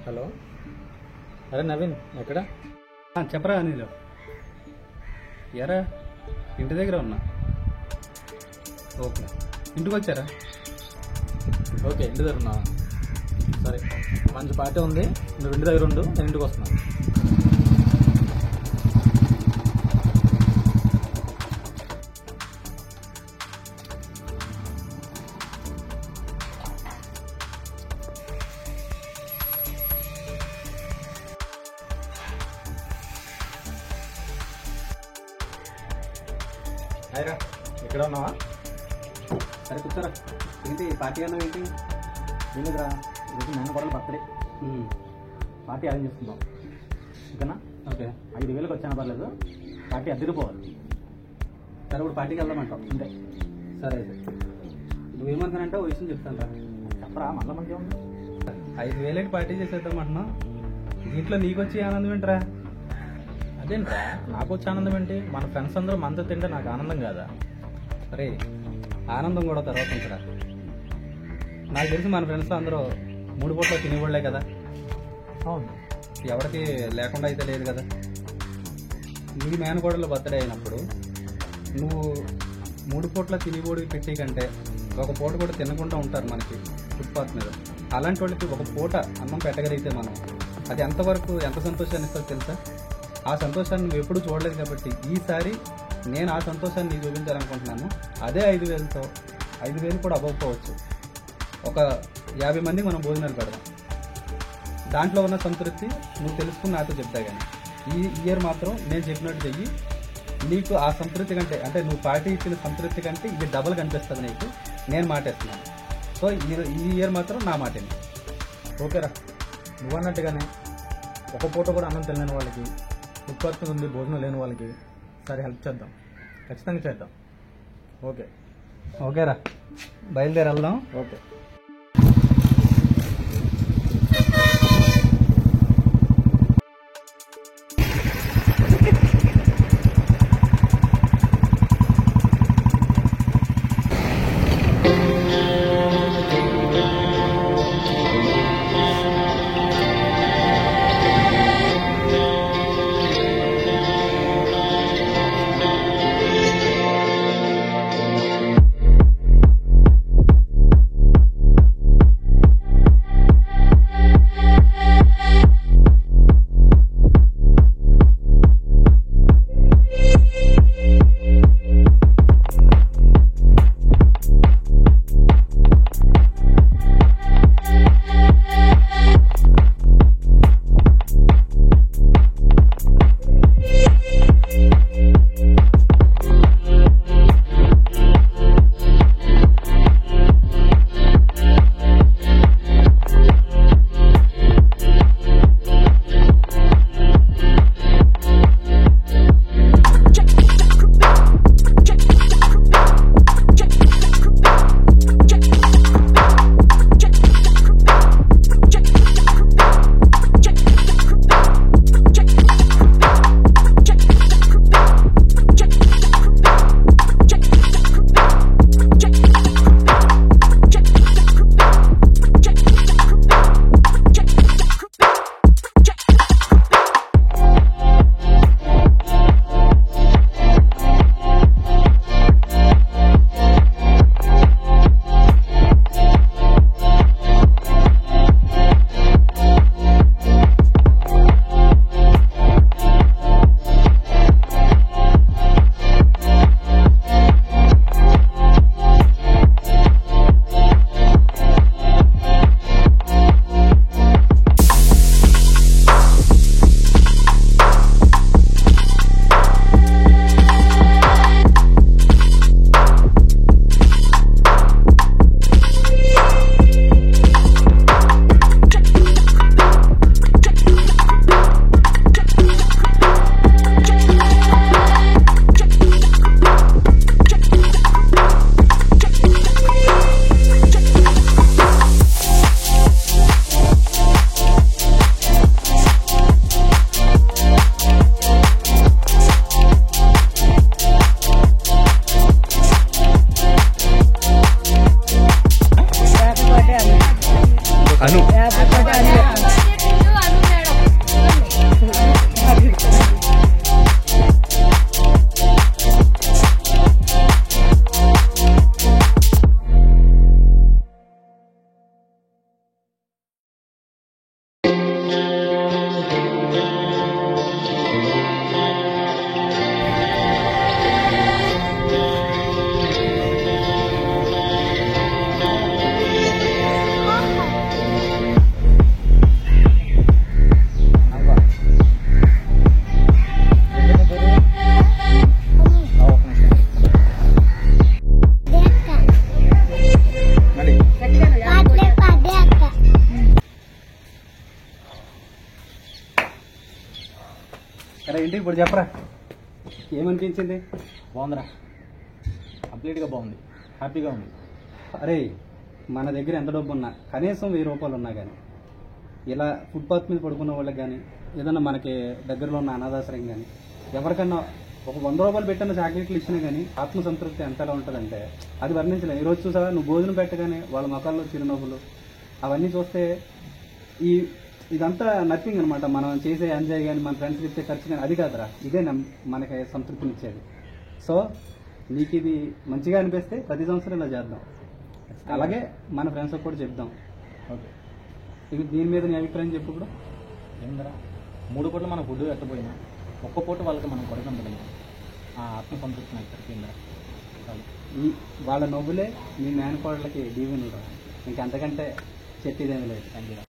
Hello, అరే నవీన్ ఎక్కడ? చెప్పరా అనిల్. ఎరా ఇంటి దగ్గర ఉన్నా. ఓకే, ఇంటికి వచ్చారా? ఓకే, ఇంటి దగ్గర ఉన్నా. సరే, మంచి పార్టీ ఉంది, నువ్వు ఇంటి దగ్గర ఉండు, నేను ఇంటికి వస్తున్నాను. హాయ్రా, ఇక్కడ ఉన్నావా? సరే కూర్చోరా. ఏంటి పార్టీ అన్నావు? ఏంటి లేదురా, ఈరోజు నేను కూడా బర్త్డే పార్టీ అరేంజ్ చేసుకుందాం, ఓకేనా? ఓకే, 5,000కి వచ్చాను, పర్లేదు, పార్టీ అద్దరిపోవాలి. సరే ఇప్పుడు పార్టీకి వెళ్దామంటావు? అంతే. సరే అయితే నువ్వేమంటానంటే ఓ విషయం చెప్తాను రా. చెప్పరా, మళ్ళీ మంచిగా ఉంది. 5,000కి పార్టీ చేసేద్దామంటున్నావు. దీంట్లో నీకు వచ్చి ఆనందం ఏంట్రా? అదేంట్రా, నాకు వచ్చే ఆనందం ఏంటి? మన ఫ్రెండ్స్ అందరూ మనతో తింటే నాకు ఆనందం కాదా? సరే, ఆనందం కూడా తర్వాత ఉంచరా. నాకు తెలిసి మన ఫ్రెండ్స్ అందరూ 3 పూట్ల తినేవాళ్లే కదా. అవును, ఎవరికి లేకుండా అయితే లేదు కదా. నీ మేనకోడలో బర్త్డే అయినప్పుడు నువ్వు 3 పూట్ల తినిబోడి పెట్టి కంటే ఒక పూట కూడా తినకుండా ఉంటారు మనకి ఫుట్పాత్ మీద. అలాంటి వాళ్ళకి ఒక పూట అన్నం పెట్టగలిగితే మనం అది ఎంతవరకు ఎంత సంతోషాన్ని ఇస్తుందో తెలుసా? ఆ సంతోషాన్ని నువ్వు ఎప్పుడూ చూడలేదు కాబట్టి ఈసారి నేను ఆ సంతోషాన్ని నీకు చూపించాలనుకుంటున్నాను. అదే 5,000తో 5,000 కూడా అవ్వకపోవచ్చు, ఒక 50 మందికి మనం భోజనాలు పెడదాం. దాంట్లో ఉన్న సంతృప్తి నువ్వు తెలుసుకుని నాతో చెప్తా. కానీ ఈ ఇయర్ మాత్రం నేను చెప్పినట్టు చెయ్యి. నీకు ఆ సంతృప్తి కంటే, అంటే నువ్వు పార్టీ ఇచ్చిన సంతృప్తి కంటే ఇది డబల్ కనిపిస్తుంది నీకు. నేను మాటేస్తున్నాను. సో ఈ ఇయర్ మాత్రం నా మాటేంది. ఓకేరా, నువ్వు అన్నట్టుగానే ఒక పూట కూడా అన్నం తినలేని వాళ్ళకి, ఫుట్పాత్ ఉంది భోజనం లేని వాళ్ళకి సరే హెల్ప్ చేద్దాం, ఖచ్చితంగా చేద్దాం. ఓకే ఓకేరా, బయలుదేరి వెళ్దాం. ఓకే. అను సరే ఏంటి ఇప్పుడు చెప్పరా, ఏమనిపించింది? బాగుందిరా, కంప్లీట్గా బాగుంది, హ్యాపీగా ఉంది. అరే మన దగ్గర ఎంత డబ్బు ఉన్నా, కనీసం 1000 రూపాయలు ఉన్నా కానీ ఇలా ఫుట్పాత్ మీద పడుకున్న వాళ్ళకి కానీ, ఏదన్నా మనకి దగ్గరలో ఉన్న అనాథాశ్రయం కానీ, ఎవరికన్నా ఒక 100 రూపాయలు పెట్టిన చాక్లెట్లు ఇచ్చినా కానీ ఆత్మసంతృప్తి ఎంతలా ఉంటుందంటే అది వర్ణించలేము. ఈరోజు చూసావా, నువ్వు భోజనం పెట్టగానే వాళ్ళ ముఖాల్లో చిరునవ్వులు అవన్నీ చూస్తే ఇదంతా నథింగ్ అనమాట. మనం చేసే ఎంజాయ్ కానీ, మన ఫ్రెండ్స్కి ఇచ్చే ఖర్చు కానీ అది కాదురా, ఇదే మనకి సంతృప్తినిచ్చేది. సో నీకు ఇది మంచిగా అనిపిస్తే ప్రతి సంవత్సరం ఇలా చేద్దాం. అలాగే మన ఫ్రెండ్స్కి కూడా చెప్దాం. ఓకే, ఇక దీని మీద నీ అభిప్రాయం చెప్పు. ఇప్పుడు ఏందరా, 3 పూటలు మనం ఫుడ్ ఎట్టపోయినా ఒక్క పూట వాళ్ళకి మనం కొడకంపడం ఆ ఆత్మసంతృప్తి నాకు సరిపోయిందా? వాళ్ళ నవ్వులే మీ మేనకోడలకి దీవెనలు. ఇంకంతకంటే చెప్పేదేమీ లేదు. Thank you.